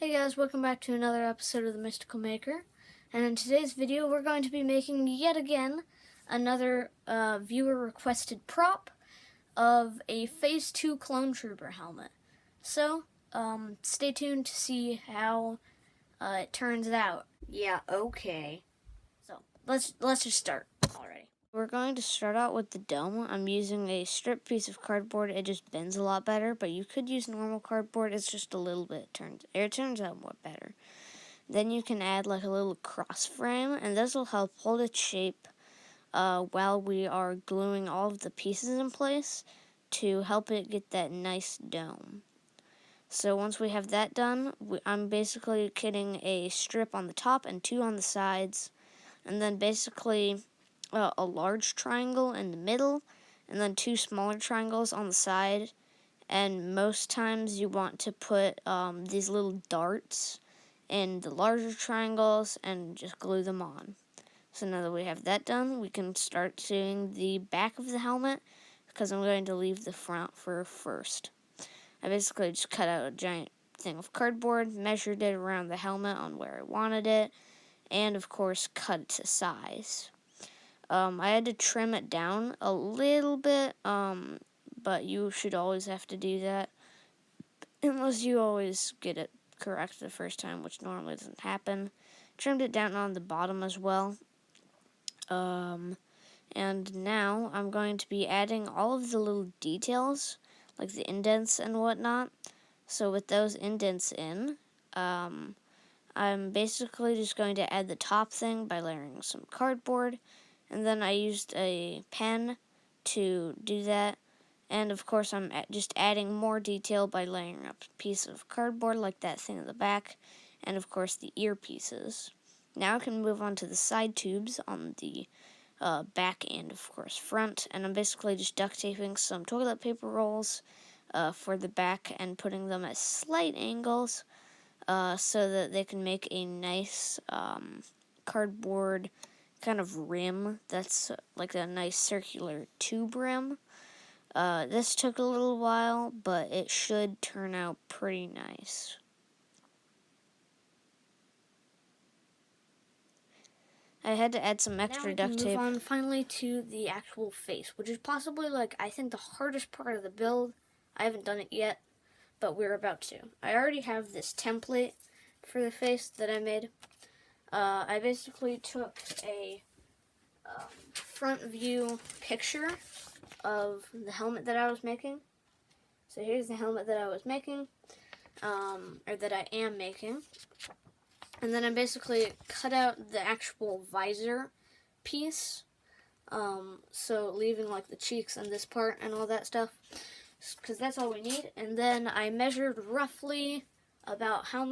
Hey guys, welcome back to another episode of The Mystical Maker. And in today's video, we're going to be making yet again another viewer-requested prop of a Phase 2 Clone Trooper helmet. So, stay tuned to see how it turns out. Yeah, okay. So, let's just start already. We're going to start out with the dome. I'm using a stripped piece of cardboard. It just bends a lot better, but you could use normal cardboard. It's just a little bit it turns out more better. Then you can add like a little cross frame, and this will help hold its shape while we are gluing all of the pieces in place to help it get that nice dome. So once we have that done, I'm basically getting a strip on the top and two on the sides, and then basically a large triangle in the middle, and then two smaller triangles on the side. And most times you want to put these little darts in the larger triangles and just glue them on. So now that we have that done, we can start doing the back of the helmet, because I'm going to leave the front for first. I basically just cut out a giant thing of cardboard, measured it around the helmet on where I wanted it, and of course cut it to size. I had to trim it down a little bit, but you should always have to do that, unless you always get it correct the first time, which normally doesn't happen. Trimmed it down on the bottom as well. And now I'm going to be adding all of the little details, like the indents and whatnot. So with those indents in, I'm basically just going to add the top thing by layering some cardboard, and then I used a pen to do that. And of course I'm just adding more detail by layering up a piece of cardboard like that thing in the back, and of course the earpieces. Now I can move on to the side tubes on the back and of course front, and I'm basically just duct taping some toilet paper rolls for the back and putting them at slight angles so that they can make a nice cardboard kind of rim that's like a nice circular tube rim. This took a little while, but it should turn out pretty nice. I had to add some extra duct tape. Now we can move on finally to the actual face, which is possibly, I think the hardest part of the build. I haven't done it yet, but we're about to. I already have this template for the face that I made. I basically took a front view picture of the helmet that I was making. So here's the helmet that I was making, or that I am making. And then I basically cut out the actual visor piece, so leaving like the cheeks and this part and all that stuff, because that's all we need. And then I measured roughly about how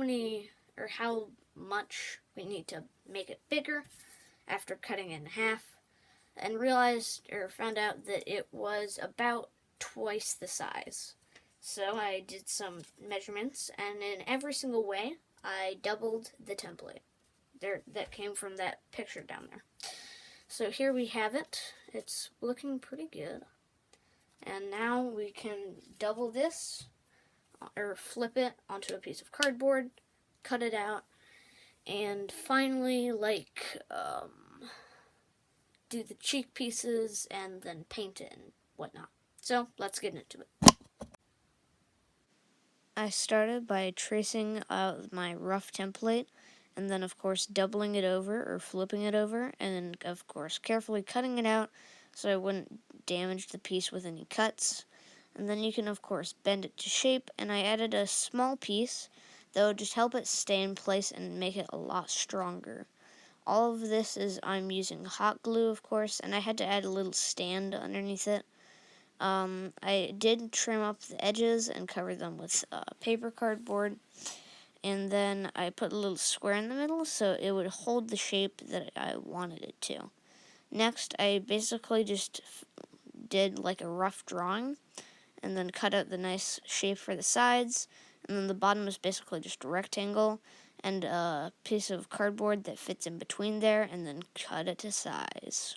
much we need to make it bigger after cutting it in half, and found out that it was about twice the size. So I did some measurements, and in every single way, I doubled the template that came from that picture down there. So here we have it. It's looking pretty good. And now we can double this, or flip it onto a piece of cardboard, cut it out, and finally, do the cheek pieces and then paint it and whatnot. So let's get into it. I started by tracing out my rough template, and then of course doubling it over or flipping it over, and then of course carefully cutting it out so I wouldn't damage the piece with any cuts. And then you can of course bend it to shape, and I added a small piece that would just help it stay in place and make it a lot stronger. All of this I'm using hot glue, of course, and I had to add a little stand underneath it. I did trim up the edges and cover them with paper cardboard, and then I put a little square in the middle so it would hold the shape that I wanted it to. Next, I basically just did like a rough drawing and then cut out the nice shape for the sides, and then the bottom is basically just a rectangle and a piece of cardboard that fits in between there, and then cut it to size.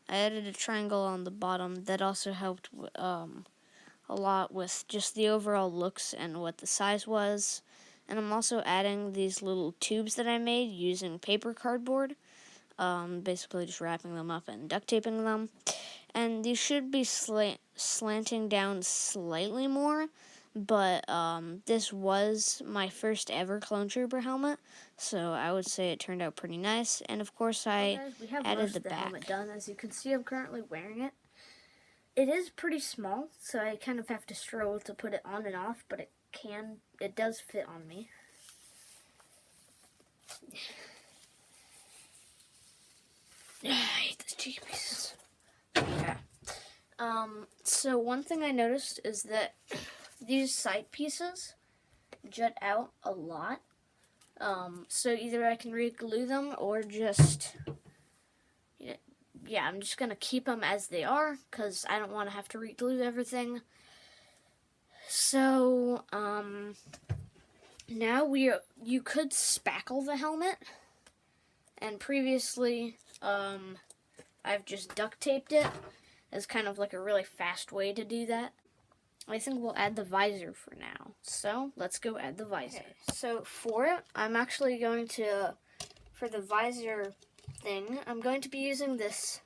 I added a triangle on the bottom that also helped a a lot with just the overall looks and what the size was. And I'm also adding these little tubes that I made using paper cardboard, basically just wrapping them up and duct taping them. And these should be slanting down slightly more, but this was my first ever Clone Trooper helmet, so I would say it turned out pretty nice. And of course I added the back. Helmet done. As you can see, I'm currently wearing it. It is pretty small, so I kind of have to struggle to put it on and off, but it does fit on me. I hate these cheek pieces. Yeah. So one thing I noticed is that these side pieces jut out a lot. So either I can re-glue them or just, yeah, I'm just going to keep them as they are because I don't want to have to re-glue everything. So, now you could spackle the helmet, and previously, I've just duct taped it as kind of like a really fast way to do that. I think we'll add the visor for now. So let's go add the visor. Okay. So for it, I'm actually going to, for the visor thing, I'm going to be using this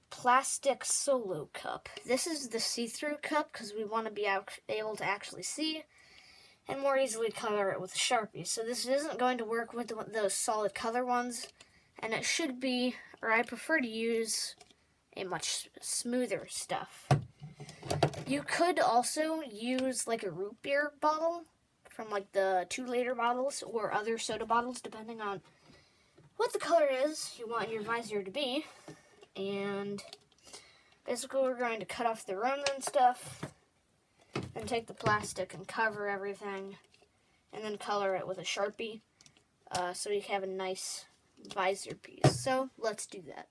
plastic Solo cup. This is the see-through cup because we want to be able to actually see and more easily color it with a Sharpie. So this isn't going to work with those solid color ones, and it should be, or I prefer to use a much smoother stuff. You could also use like a root beer bottle from like the 2-liter bottles or other soda bottles, depending on what the color is you want your visor to be. And basically we're going to cut off the rim and stuff, and take the plastic and cover everything, and then color it with a Sharpie, so we have a nice visor piece. So let's do that.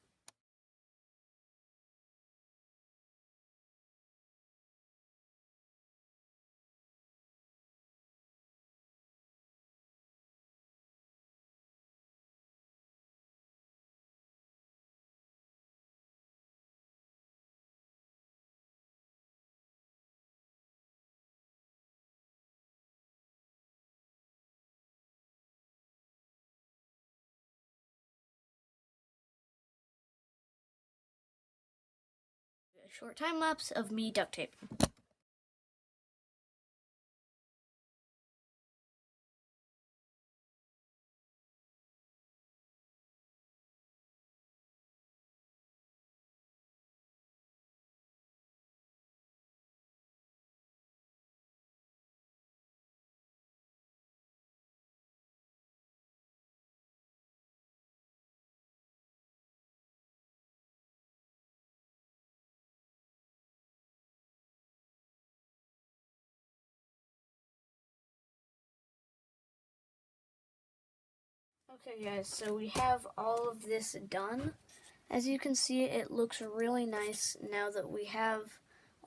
A short time lapse of me duct taping. Okay guys, so we have all of this done. As you can see, it looks really nice now that we have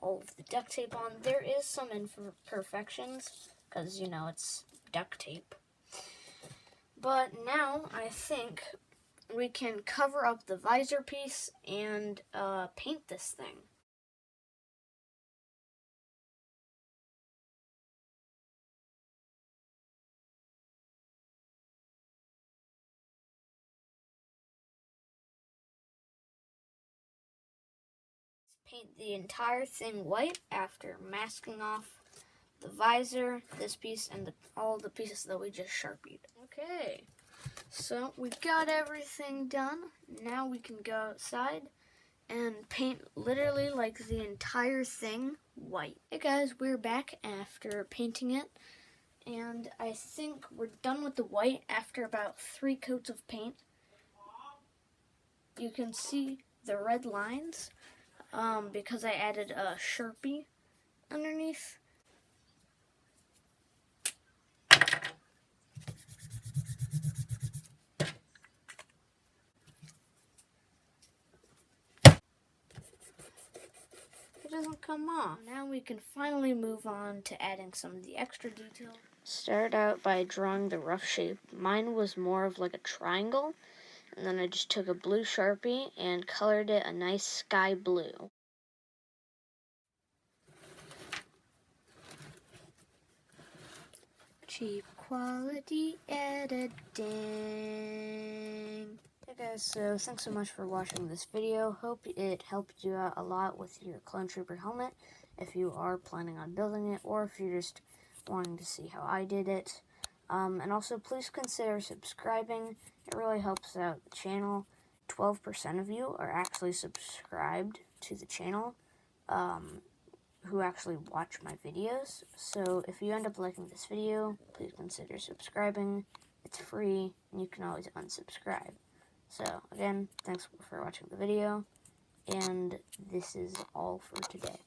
all of the duct tape on. There is some imperfections, because, you know, it's duct tape. But now, I think we can cover up the visor piece and paint this thing. Paint the entire thing white after masking off the visor, this piece, and all the pieces that we just Sharpied. Okay, so we've got everything done. Now we can go outside and paint literally like the entire thing white. Hey guys, we're back after painting it, and I think we're done with the white after about 3 coats of paint. You can see the red lines because I added a Sharpie underneath. It doesn't come off. Now we can finally move on to adding some of the extra detail. Start out by drawing the rough shape. Mine was more of like a triangle, and then I just took a blue Sharpie and colored it a nice sky blue. cheap quality editing. Hey guys, so thanks so much for watching this video. Hope it helped you out a lot with your Clone Trooper helmet if you are planning on building it, or if you're just wanting to see how I did it. And also please consider subscribing. It really helps out the channel. 12% of you are actually subscribed to the channel, who actually watch my videos. So if you end up liking this video, please consider subscribing. It's free, and you can always unsubscribe. So again, thanks for watching the video, and this is all for today.